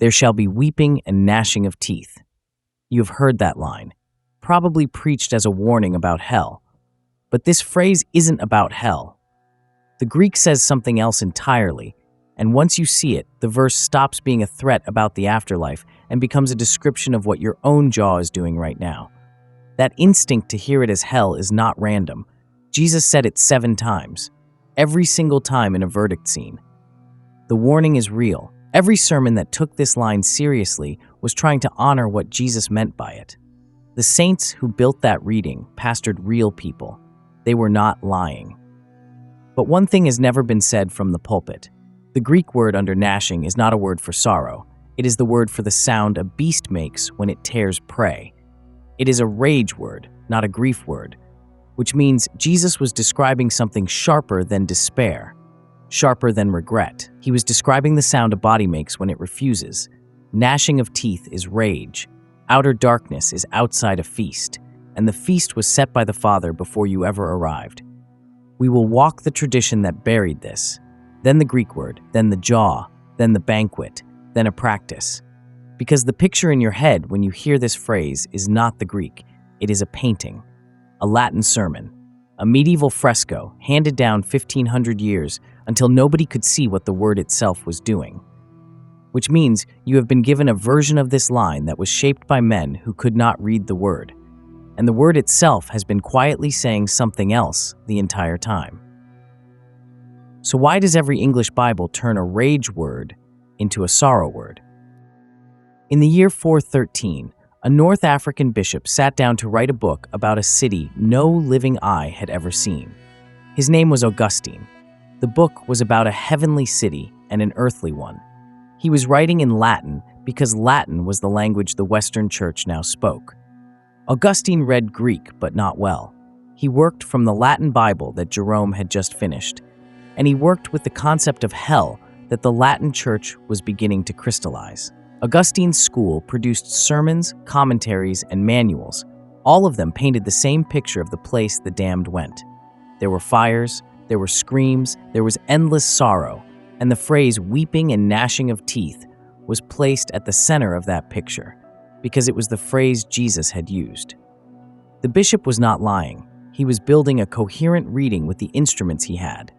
There shall be weeping and gnashing of teeth. You have heard that line, probably preached as a warning about hell. But this phrase isn't about hell. The Greek says something else entirely, and once you see it, the verse stops being a threat about the afterlife and becomes a description of what your own jaw is doing right now. That instinct to hear it as hell is not random. Jesus said it 7 times, every single time in a verdict scene. The warning is real. Every sermon that took this line seriously was trying to honor what Jesus meant by it. The saints who built that reading pastored real people. They were not lying. But one thing has never been said from the pulpit. The Greek word under gnashing is not a word for sorrow. It is the word for the sound a beast makes when it tears prey. It is a rage word, not a grief word, which means Jesus was describing something sharper than despair, sharper than regret. He was describing the sound a body makes when it refuses. Gnashing of teeth is rage. Outer darkness is outside a feast, and the feast was set by the Father before you ever arrived. We will walk the tradition that buried this, then the Greek word, then the jaw, then the banquet, then a practice. Because the picture in your head when you hear this phrase is not the Greek, it is a painting, a Latin sermon, a medieval fresco handed down 1,500 years until nobody could see what the word itself was doing. Which means you have been given a version of this line that was shaped by men who could not read the word, and the word itself has been quietly saying something else the entire time. So why does every English Bible turn a rage word into a sorrow word? In the year 413, a North African bishop sat down to write a book about a city no living eye had ever seen. His name was Augustine. The book was about a heavenly city and an earthly one. He was writing in Latin because Latin was the language the Western Church now spoke. Augustine read Greek, but not well. He worked from the Latin Bible that Jerome had just finished, and he worked with the concept of hell that the Latin Church was beginning to crystallize. Augustine's school produced sermons, commentaries, and manuals. All of them painted the same picture of the place the damned went. There were fires, there were screams, there was endless sorrow, and the phrase weeping and gnashing of teeth was placed at the center of that picture, because it was the phrase Jesus had used. The bishop was not lying. He was building a coherent reading with the instruments he had.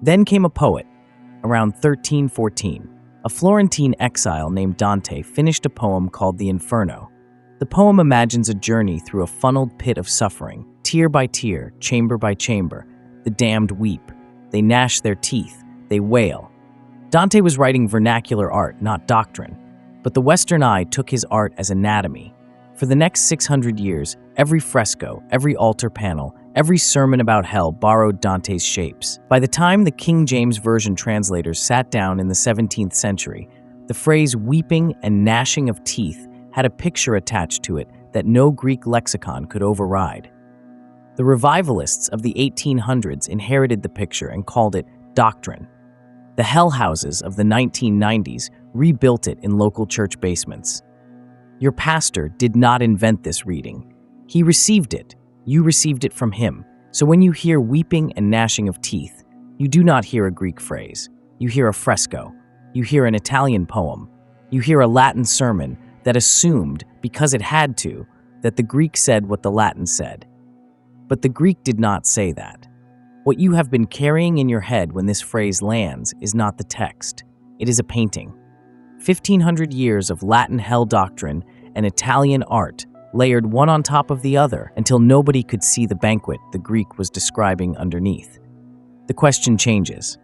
Then came a poet, around 1314. A Florentine exile named Dante finished a poem called the Inferno. The poem imagines a journey through a funneled pit of suffering, tier by tier, chamber by chamber. The damned weep. They gnash their teeth. They wail. Dante was writing vernacular art, not doctrine, but the Western eye took his art as anatomy. For the next 600 years, every fresco, every altar panel, every sermon about hell borrowed Dante's shapes. By the time the King James Version translators sat down in the 17th century, the phrase weeping and gnashing of teeth had a picture attached to it that no Greek lexicon could override. The revivalists of the 1800s inherited the picture and called it doctrine. The hell houses of the 1990s rebuilt it in local church basements. Your pastor did not invent this reading. He received it. You received it from him. So when you hear weeping and gnashing of teeth, you do not hear a Greek phrase. You hear a fresco. You hear an Italian poem. You hear a Latin sermon that assumed, because it had to, that the Greek said what the Latin said. But the Greek did not say that. What you have been carrying in your head when this phrase lands is not the text. It is a painting. 1,500 years of Latin hell doctrine and Italian art layered one on top of the other until nobody could see the banquet the Greek was describing underneath. The question changes.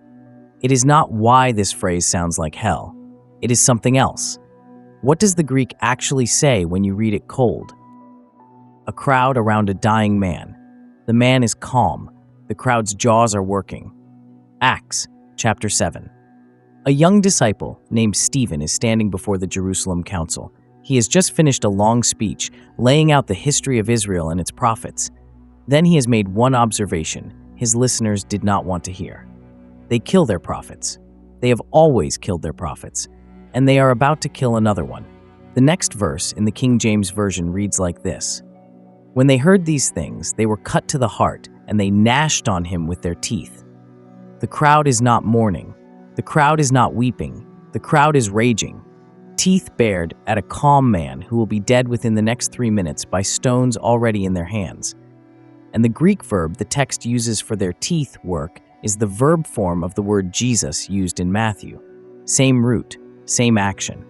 It is not why this phrase sounds like hell. It is something else. What does the Greek actually say when you read it cold? A crowd around a dying man. The man is calm. The crowd's jaws are working. Acts, chapter 7. A young disciple named Stephen is standing before the Jerusalem council. He has just finished a long speech laying out the history of Israel and its prophets. Then he has made one observation his listeners did not want to hear. They kill their prophets. They have always killed their prophets, and they are about to kill another one. The next verse in the King James Version reads like this: When they heard these things, they were cut to the heart, and they gnashed on him with their teeth. The crowd is not mourning. The crowd is not weeping. The crowd is raging. teeth bared at a calm man who will be dead within the next 3 minutes by stones already in their hands. And the Greek verb the text uses for their teeth work is the verb form of the word Jesus used in Matthew. Same root, same action,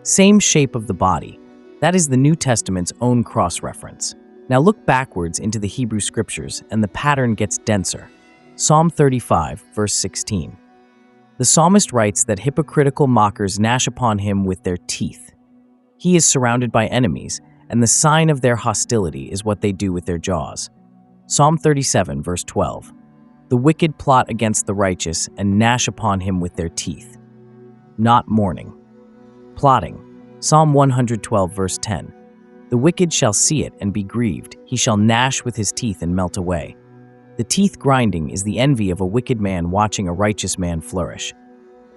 same shape of the body. That is the New Testament's own cross-reference. Now look backwards into the Hebrew scriptures and the pattern gets denser. Psalm 35, verse 16. The psalmist writes that hypocritical mockers gnash upon him with their teeth. He is surrounded by enemies, and the sign of their hostility is what they do with their jaws. Psalm 37, verse 12. The wicked plot against the righteous and gnash upon him with their teeth. Not mourning. Plotting. Psalm 112, verse 10. The wicked shall see it and be grieved. He shall gnash with his teeth and melt away. The teeth grinding is the envy of a wicked man watching a righteous man flourish.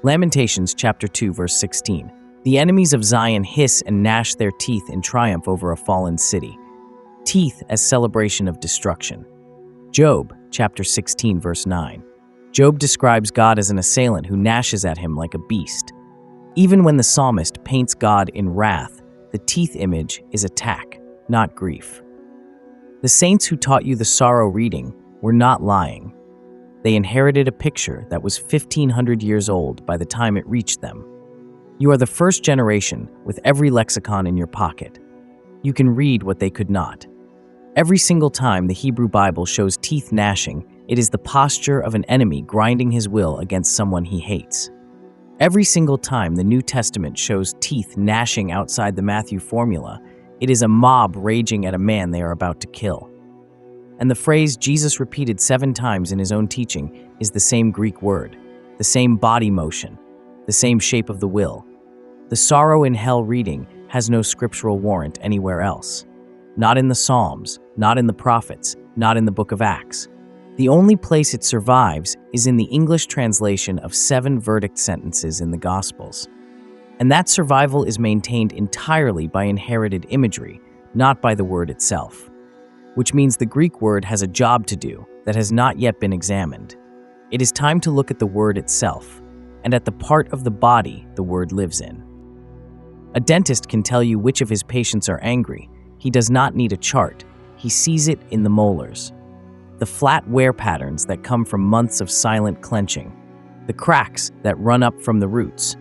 Lamentations chapter 2, verse 16. The enemies of Zion hiss and gnash their teeth in triumph over a fallen city. Teeth as celebration of destruction. Job chapter 16, verse 9. Job describes God as an assailant who gnashes at him like a beast. Even when the psalmist paints God in wrath, the teeth image is attack, not grief. The saints who taught you the sorrow reading were not lying. They inherited a picture that was 1,500 years old by the time it reached them. You are the first generation with every lexicon in your pocket. You can read what they could not. Every single time the Hebrew Bible shows teeth gnashing, it is the posture of an enemy grinding his will against someone he hates. Every single time the New Testament shows teeth gnashing outside the Matthew formula, it is a mob raging at a man they are about to kill. And the phrase Jesus repeated 7 times in his own teaching is the same Greek word, the same body motion, the same shape of the will. The sorrow in hell reading has no scriptural warrant anywhere else. Not in the Psalms, not in the prophets, not in the book of Acts. The only place it survives is in the English translation of 7 verdict sentences in the Gospels. And that survival is maintained entirely by inherited imagery, not by the word itself. Which means the Greek word has a job to do that has not yet been examined. It is time to look at the word itself, and at the part of the body the word lives in. A dentist can tell you which of his patients are angry. He does not need a chart. He sees it in the molars. The flat wear patterns that come from months of silent clenching. The cracks that run up from the roots.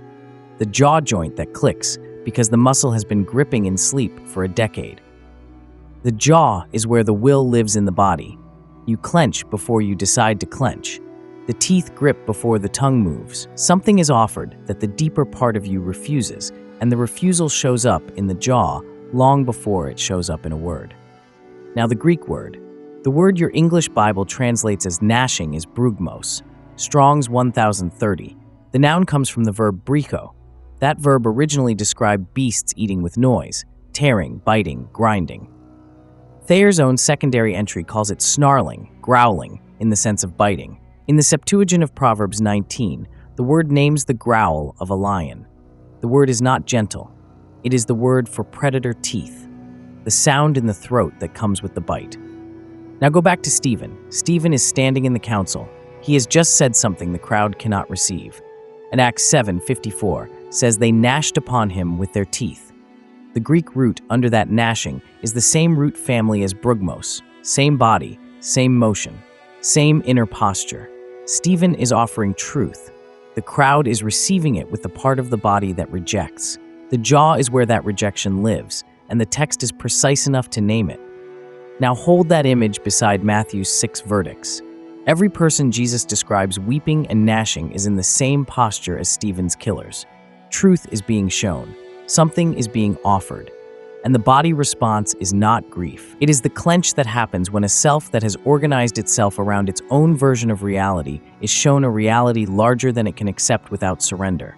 The jaw joint that clicks because the muscle has been gripping in sleep for a decade. The jaw is where the will lives in the body. You clench before you decide to clench. The teeth grip before the tongue moves. Something is offered that the deeper part of you refuses, and the refusal shows up in the jaw long before it shows up in a word. Now the Greek word. The word your English Bible translates as gnashing is brugmos, Strong's 1030. The noun comes from the verb briko. That verb originally described beasts eating with noise, tearing, biting, grinding. Thayer's own secondary entry calls it snarling, growling, in the sense of biting. In the Septuagint of Proverbs 19, the word names the growl of a lion. The word is not gentle. It is the word for predator teeth, the sound in the throat that comes with the bite. Now go back to Stephen. Stephen is standing in the council. He has just said something the crowd cannot receive. And Acts 7:54 says they gnashed upon him with their teeth. The Greek root under that gnashing is the same root family as brugmos, same body, same motion, same inner posture. Stephen is offering truth. The crowd is receiving it with the part of the body that rejects. The jaw is where that rejection lives, and the text is precise enough to name it. Now hold that image beside Matthew's 6 verdicts. Every person Jesus describes weeping and gnashing is in the same posture as Stephen's killers. Truth is being shown. Something is being offered. And the body response is not grief. It is the clench that happens when a self that has organized itself around its own version of reality is shown a reality larger than it can accept without surrender.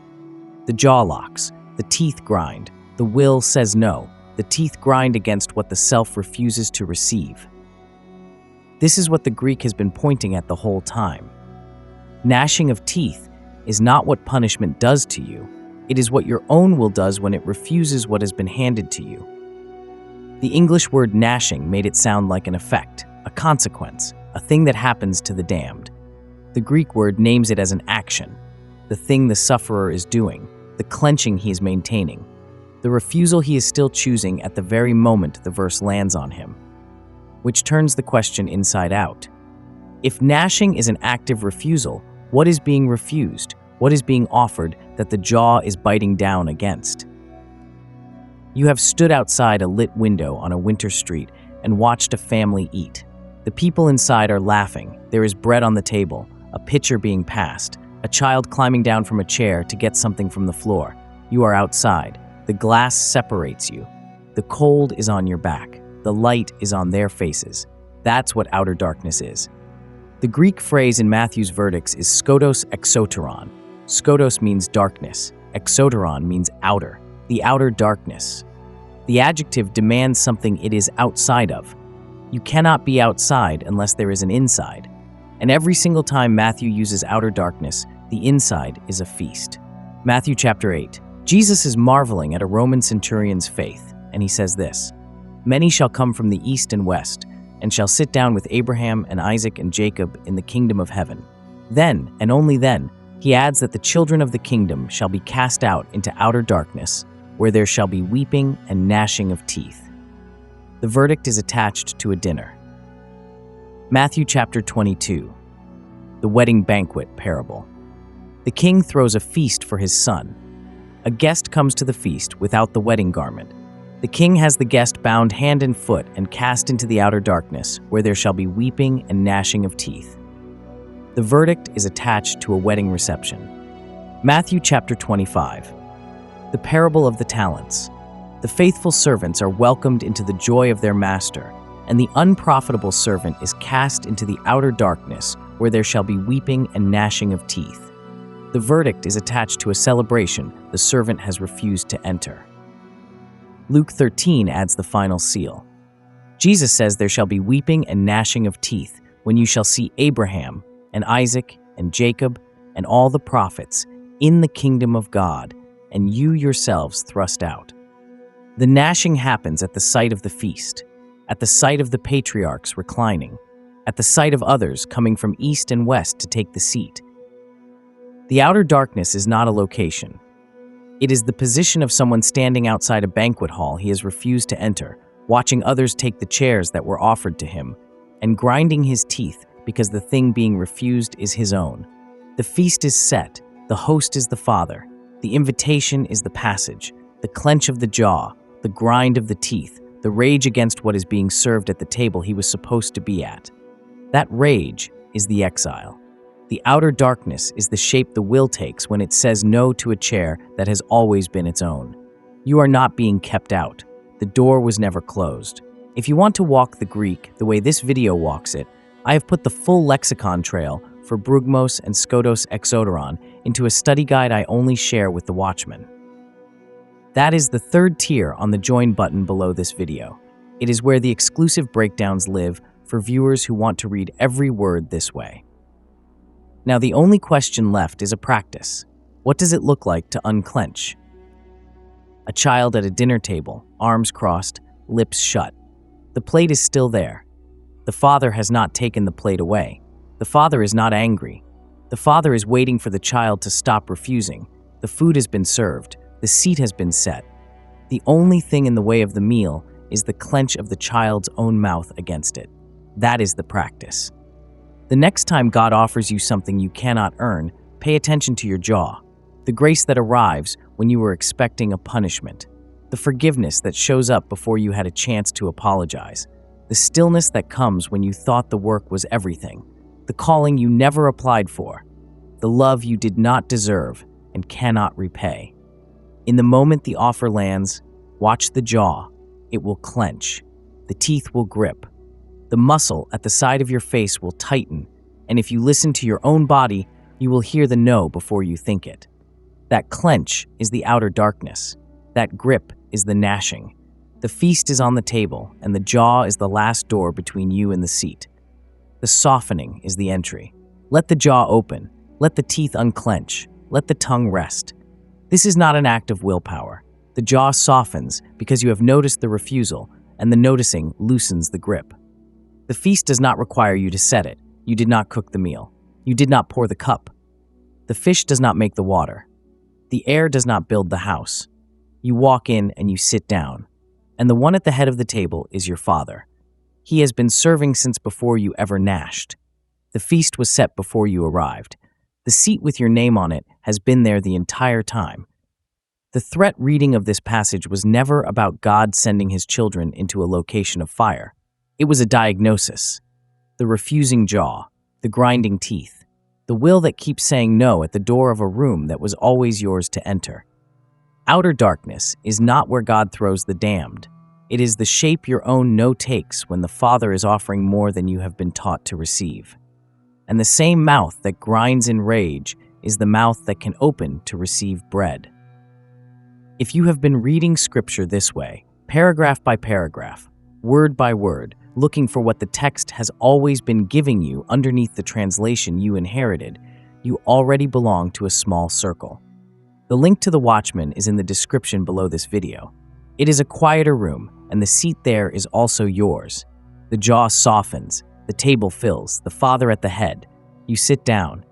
The jaw locks. The teeth grind. The will says no. The teeth grind against what the self refuses to receive. This is what the Greek has been pointing at the whole time. Gnashing of teeth is not what punishment does to you. It is what your own will does when it refuses what has been handed to you. The English word gnashing made it sound like an effect, a consequence, a thing that happens to the damned. The Greek word names it as an action, the thing the sufferer is doing, the clenching he is maintaining. the refusal he is still choosing at the very moment the verse lands on him, which turns the question inside out. If gnashing is an active refusal, what is being refused? What is being offered that the jaw is biting down against? You have stood outside a lit window on a winter street and watched a family eat. The people inside are laughing. There is bread on the table, a pitcher being passed, a child climbing down from a chair to get something from the floor. You are outside. The glass separates you. The cold is on your back. The light is on their faces. That's what outer darkness is. The Greek phrase in Matthew's verdicts is skotos exoteron. Skotos means darkness. Exoteron means outer, the outer darkness. The adjective demands something it is outside of. You cannot be outside unless there is an inside. And every single time Matthew uses outer darkness, the inside is a feast. Matthew chapter 8. Jesus is marveling at a Roman centurion's faith, and he says this, "Many shall come from the east and west, and shall sit down with Abraham and Isaac and Jacob in the kingdom of heaven. Then, and only then, he adds that the children of the kingdom shall be cast out into outer darkness, where there shall be weeping and gnashing of teeth." The verdict is attached to a dinner. Matthew chapter 22. The wedding banquet parable. The king throws a feast for his son. A guest comes to the feast without the wedding garment. The king has the guest bound hand and foot and cast into the outer darkness, where there shall be weeping and gnashing of teeth. The verdict is attached to a wedding reception. Matthew chapter 25. The parable of the talents. The faithful servants are welcomed into the joy of their master, and the unprofitable servant is cast into the outer darkness, where there shall be weeping and gnashing of teeth. The verdict is attached to a celebration the servant has refused to enter. Luke 13 adds the final seal. Jesus says there shall be weeping and gnashing of teeth when you shall see Abraham and Isaac and Jacob and all the prophets in the kingdom of God, and you yourselves thrust out. The gnashing happens at the sight of the feast, at the sight of the patriarchs reclining, at the sight of others coming from east and west to take the seat. The outer darkness is not a location. It is the position of someone standing outside a banquet hall he has refused to enter, watching others take the chairs that were offered to him, and grinding his teeth because the thing being refused is his own. The feast is set, the host is the Father, the invitation is the passage, the clench of the jaw, the grind of the teeth, the rage against what is being served at the table he was supposed to be at. That rage is the exile. The outer darkness is the shape the will takes when it says no to a chair that has always been its own. You are not being kept out. The door was never closed. If you want to walk the Greek the way this video walks it, I have put the full lexicon trail for brugmos and skotos exoteron into a study guide I only share with the Watchmen. That is the third tier on the join button below this video. It is where the exclusive breakdowns live for viewers who want to read every word this way. Now the only question left is a practice. What does it look like to unclench? A child at a dinner table, arms crossed, lips shut. The plate is still there. The father has not taken the plate away. The father is not angry. The father is waiting for the child to stop refusing. The food has been served. The seat has been set. The only thing in the way of the meal is the clench of the child's own mouth against it. That is the practice. The next time God offers you something you cannot earn, pay attention to your jaw. The grace that arrives when you were expecting a punishment. The forgiveness that shows up before you had a chance to apologize. The stillness that comes when you thought the work was everything. The calling you never applied for. The love you did not deserve and cannot repay. In the moment the offer lands, watch the jaw. It will clench. The teeth will grip. The muscle at the side of your face will tighten, and if you listen to your own body, you will hear the no before you think it. That clench is the outer darkness. That grip is the gnashing. The feast is on the table, and the jaw is the last door between you and the seat. The softening is the entry. Let the jaw open. Let the teeth unclench. Let the tongue rest. This is not an act of willpower. The jaw softens because you have noticed the refusal, and the noticing loosens the grip. The feast does not require you to set it. You did not cook the meal. You did not pour the cup. The fish does not make the water. The air does not build the house. You walk in and you sit down, and the one at the head of the table is your father. He has been serving since before you ever gnashed. The feast was set before you arrived. The seat with your name on it has been there the entire time. The threat reading of this passage was never about God sending his children into a location of fire. It was a diagnosis. The refusing jaw, the grinding teeth, the will that keeps saying no at the door of a room that was always yours to enter. Outer darkness is not where God throws the damned. It is the shape your own no takes when the Father is offering more than you have been taught to receive. And the same mouth that grinds in rage is the mouth that can open to receive bread. If you have been reading Scripture this way, paragraph by paragraph, word by word, looking for what the text has always been giving you underneath the translation you inherited, you already belong to a small circle. The link to the Watchman is in the description below this video. It is a quieter room, and the seat there is also yours. The jaw softens, the table fills, the Father at the head. You sit down,